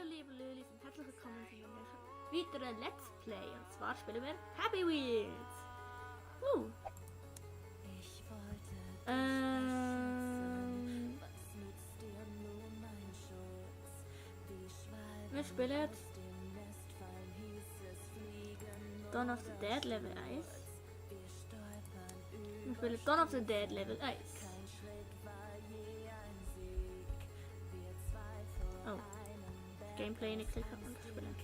liebe Lülis und herzlich willkommen zu einem weiteren Let's Play. Und zwar spielen wir Happy Wheels. Wir spielen Dawn of the Dead Level 1. Wir spielen Dawn of the Dead Level 1. Oh. Gameplay nicht geklickt und spielen.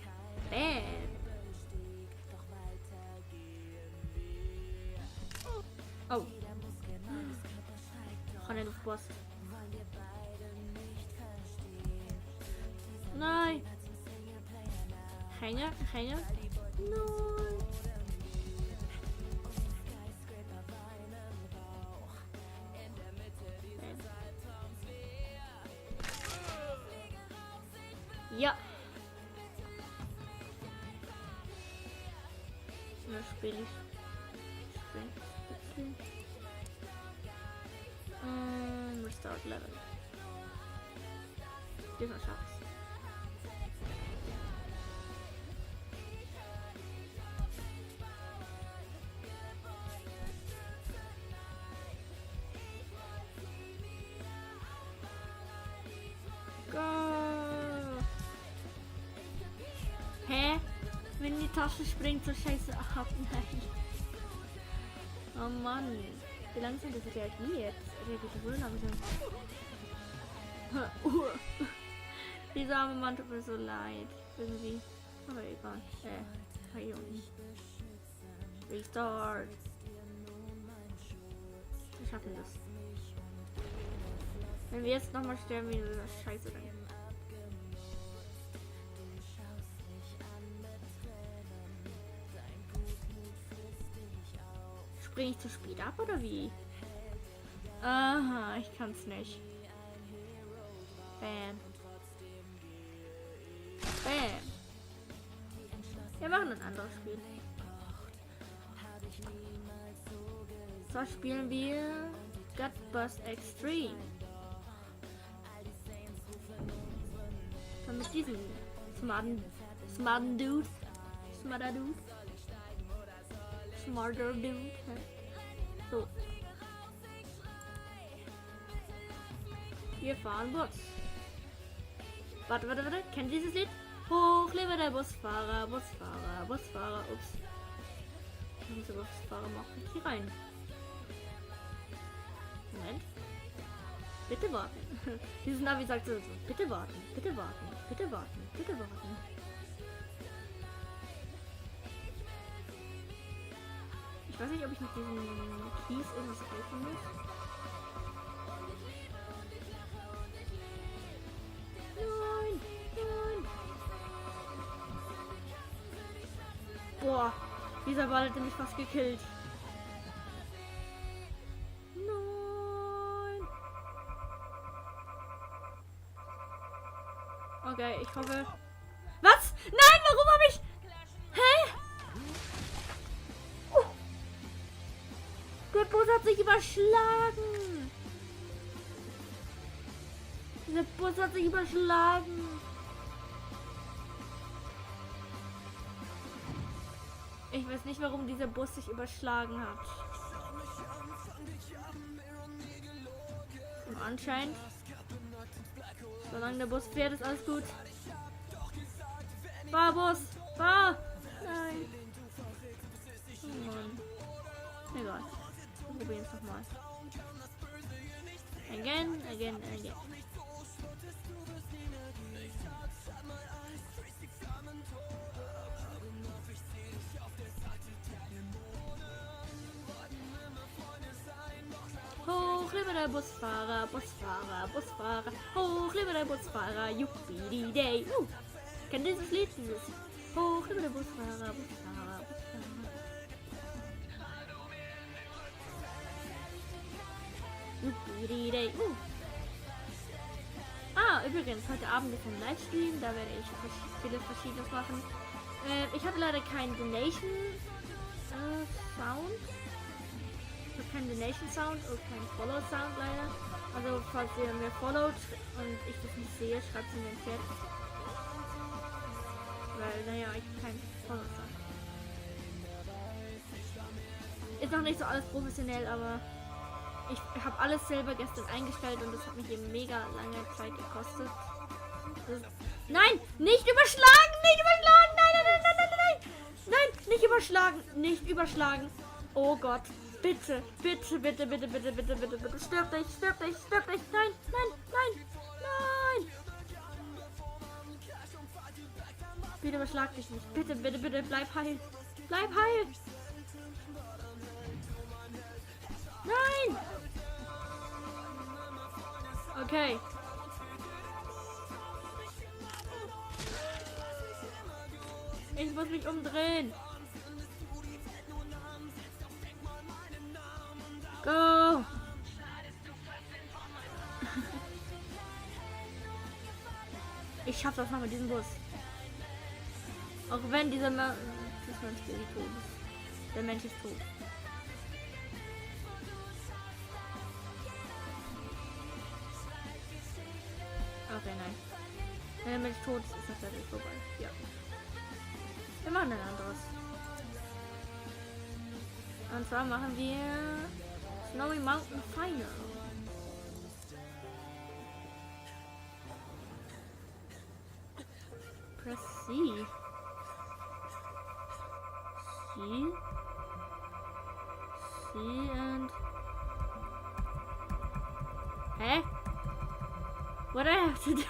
Bam! Oh. Kann nicht aufpassen. Nein! Hängen. Nein! Ja. Dann spiele ich. Restart Level. Diesmal schaff's. Hä? Wenn die Tasche springt, so scheiße ab. Nein. Oh Mann. Wie langsam das reagiert. Reagiert wohl langsam. Dieser arme Mann tut mir so leid. Irgendwie. Aber egal. Hier unten. Restart. Wir schaffen das. Wenn wir jetzt nochmal sterben, wie das scheiße dann. Spring ich zu spät ab oder wie? Aha, ich kann's nicht. Bam. Bam. Wir machen ein anderes Spiel. So spielen wir Gut Bus Extreme. Dann mit diesem smarten Dude. Smarter Dude. Smarter Dude. So. Wir fahren Bus. Warte. Kennt ihr dieses Lied? Hoch lebe der Busfahrer. Ups. Ich muss aber Busfahrer machen. Hier rein. Moment. Bitte warten. Dieses Navi sagt so, bitte warten. Ich weiß nicht, ob ich mit diesem Kies irgendwas helfen muss. Nein. Boah, dieser Ball hat mich fast gekillt. Nein. Okay, ich hoffe. Was? Nein, warum habe ich... Hä? Der Bus hat sich überschlagen. Der Bus hat sich überschlagen. Ich weiß nicht, warum dieser Bus sich überschlagen hat. Und anscheinend, solange der Bus fährt, ist alles gut. Fahr, Bus! Fahr! Nein. Oh Mann. Egal. Wir probieren es nochmal. Again. Hoch lebe der Busfahrer. Hoch lebe der Busfahrer. Juppie day. Kennt ihr dieses Lied? Hoch lebe der Busfahrer. Übrigens, heute Abend ist ein Livestream, da werde ich viele Verschiedenes machen. Ich habe leider keinen Donation Sound. Ich habe keinen Donation Sound und keinen Follow Sound leider. Also falls ihr mir followt und ich das nicht sehe, schreibt es in den Chat. weil, naja, ich kein Bonus habe. Ist noch nicht so alles professionell, aber ich habe alles selber gestern eingestellt und das hat mich eben mega lange Zeit gekostet. Nein, nicht überschlagen, nicht überschlagen, nein, nein, nein, nein, nein, nein, nein, nicht überschlagen, nicht überschlagen. Oh Gott, bitte, bitte, bitte, bitte, bitte, bitte, bitte, bitte, stirb nicht, stirb nicht, stirb nicht, nein, nein, nein, nein. Bitte überschlag dich nicht, bitte, bitte, bitte, bleib heil, bleib heil. Nein. Okay. Ich muss mich umdrehen. Go! Ich schaff das noch mit diesem Bus. Auch wenn dieser Mensch tot ist. Der Mensch ist tot. Okay, nein. Wenn der Mensch tot ist, ist das natürlich vorbei. Ja. Wir machen ein anderes. Und zwar machen wir Snowy Mountain Final. Press C. C. C and... Hä? What do I have to do?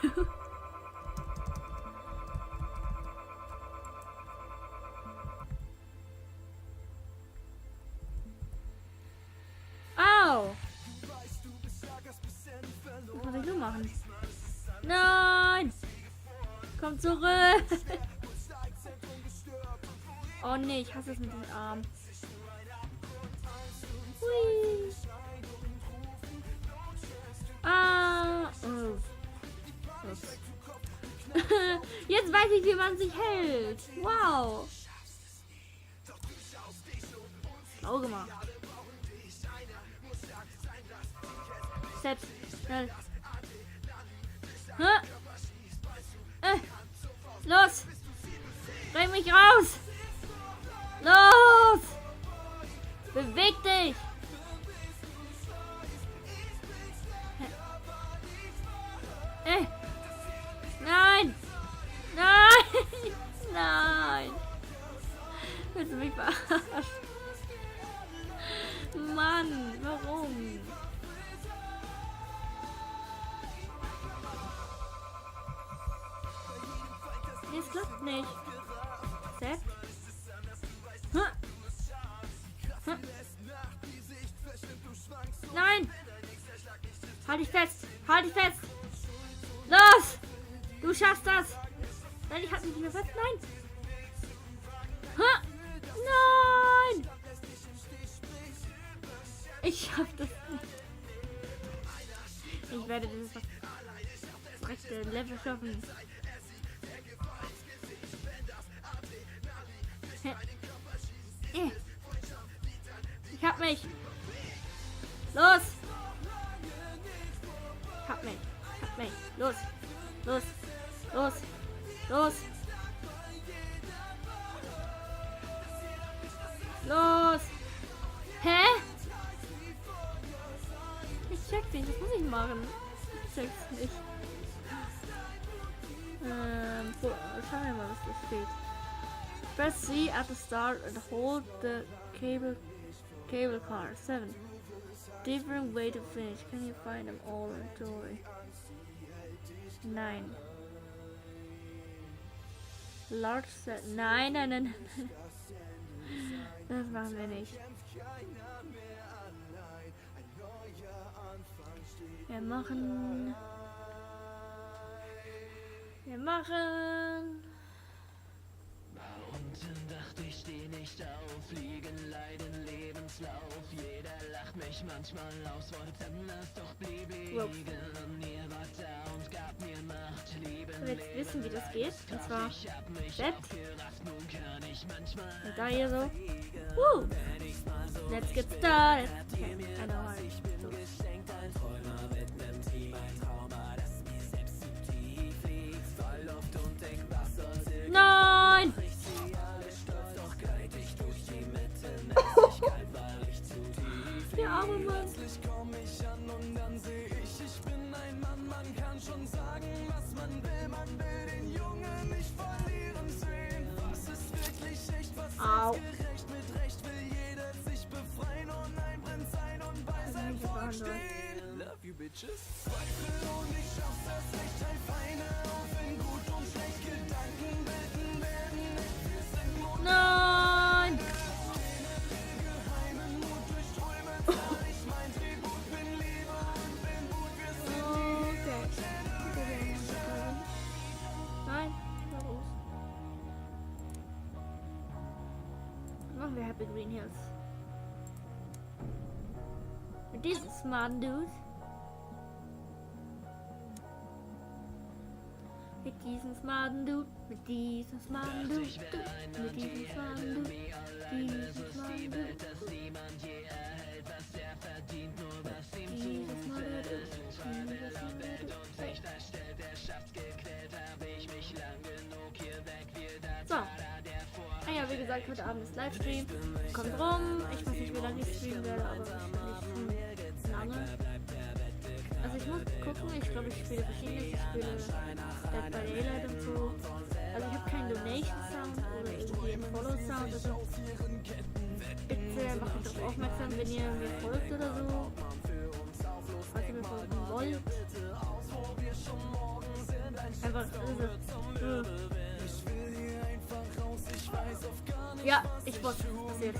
Was muss ich nur machen? Nein! Komm zurück! Oh nee, ich hasse es mit dem Arm. Hui. Ah! Oh. Jetzt weiß ich, wie man sich hält. Wow! Schlau gemacht. Selbst. Schnell. Los! Bring mich raus! Los! Beweg dich! Nein! Nein! Nein! Willst du mich verarschen? Mann, warum? Nee, es klappt nicht. Sepp? Nein! Halt dich fest! Halt dich fest! Los! Du schaffst das! Nein, ich halte mich nicht mehr fest. Nein! Nein! Ich schaff das nicht. Ich werde dieses verreckte Level schaffen. Ich hab mich. Los. Ich hab mich. Hab mich. Los. Los. Los. Los. Los. Hä? Ich check nicht. Was muss ich machen? Ich check's nicht. Schauen wir mal, was da steht. Press C at the start and hold the cable car. 7. Different way to finish. Can you find them all? Enjoy. 9. Large set. Nein, nein, nein, nein. Das machen wir nicht. Wir machen. Unten dachte ich, steh nicht auf, liegen leiden Lebenslauf. Jeder lacht mich manchmal aus, wollte das doch blieb liegen. Ihr wart da und gab mir Macht, lieben. Ich will jetzt wissen, wie das geht. Und zwar Bett. Und da hier so. Let's get started. Okay, I know how to do. Nein! der arme Mann. Plötzlich komm ich an und dann seh ich bin ein Mann, man kann schon sagen, was man will den Jungen nicht verlieren sehen. Was ist wirklich echt, was ist gerecht, mit Recht will jeder sich befreien und ein Prinz sein und bei seinem Volk stehen. Love you, bitches. Zweifel und ich schaff's das Recht, teil Feinde auf in gut und schlecht. Gedanken bilden werden nicht, wir sind modern. Nein! Geheimen Mut durch Träume, ich mein Tribut, bin Liebe und bin Wut, wir sind Okay. Nein, warum? Machen wir Happy Green Hills. Mit diesem smarten Dude. Mit diesem smarten Dude. Mit diesem smarten Dude. Mit diesem smarten Dude. Diesem smarten Dude. dass niemand je erhält, was er verdient, nur was ihm Dieses Mal und sich verstellt, er schafft gequält, habe ich mich lang genug hier weg, wir so. Ah ja, wie gesagt, heute Abend ist Livestream. Kommt rum. Ich weiß nicht, wie lange ich streamen werde, aber wahrscheinlich schon lange. Also ich muss gucken, ich glaube, ich spiele verschiedenes. Ich spiele Dead by Daylight und so. Also ich habe keinen Donation Sound oder irgendwie einen Follow Sound. Also bitte macht mich darauf aufmerksam, wenn ihr mir folgt oder so. Falls ihr mir folgen wollt. Einfach ja, ich wusste, was passiert.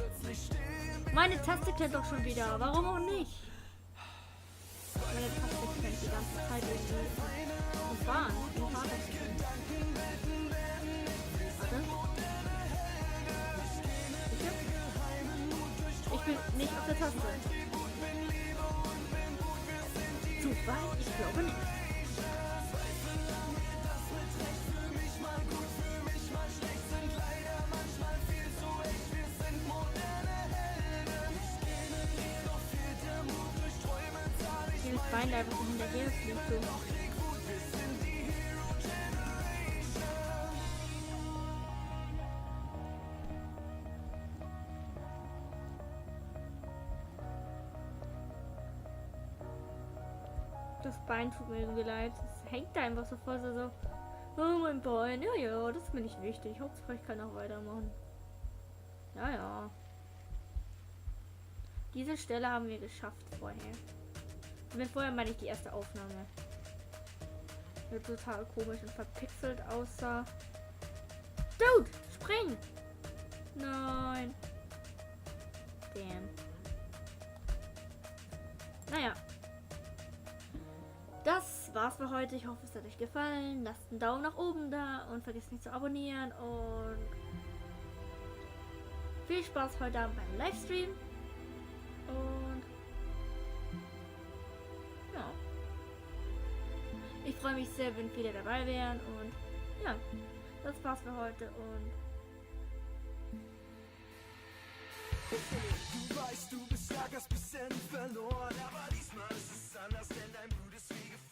Meine Taste klemmt doch schon wieder. Warum auch nicht? Meine Taste klemmt die ganze Zeit irgendwie. Und fahren. Warte. Ich bin nicht auf der Taste. Zu weit? Ich glaube nicht. Dieses Bein da einfach hinterher fliegt so. Das Bein tut mir irgendwie leid. Es hängt da einfach so voll so. Oh, mein Bein. Ja, ja, das ist mir nicht wichtig. Hauptsache ich kann auch weitermachen. Ja, ja. Diese Stelle haben wir geschafft vorher. Mit vorher meine ich die erste Aufnahme. Die total komisch und verpixelt aussah. Dude, spring! Nein. Damn. Naja. Das war's für heute. Ich hoffe, es hat euch gefallen. Lasst einen Daumen nach oben da und vergesst nicht zu abonnieren. Und viel Spaß heute Abend beim Livestream. Und ja. Ich freue mich sehr, wenn viele dabei wären. Und ja, das war's für heute. Und du weißt, du bist stark, hast bisher nicht verloren, aber diesmal ist es anders, denn dein Blut ist wie gefroren.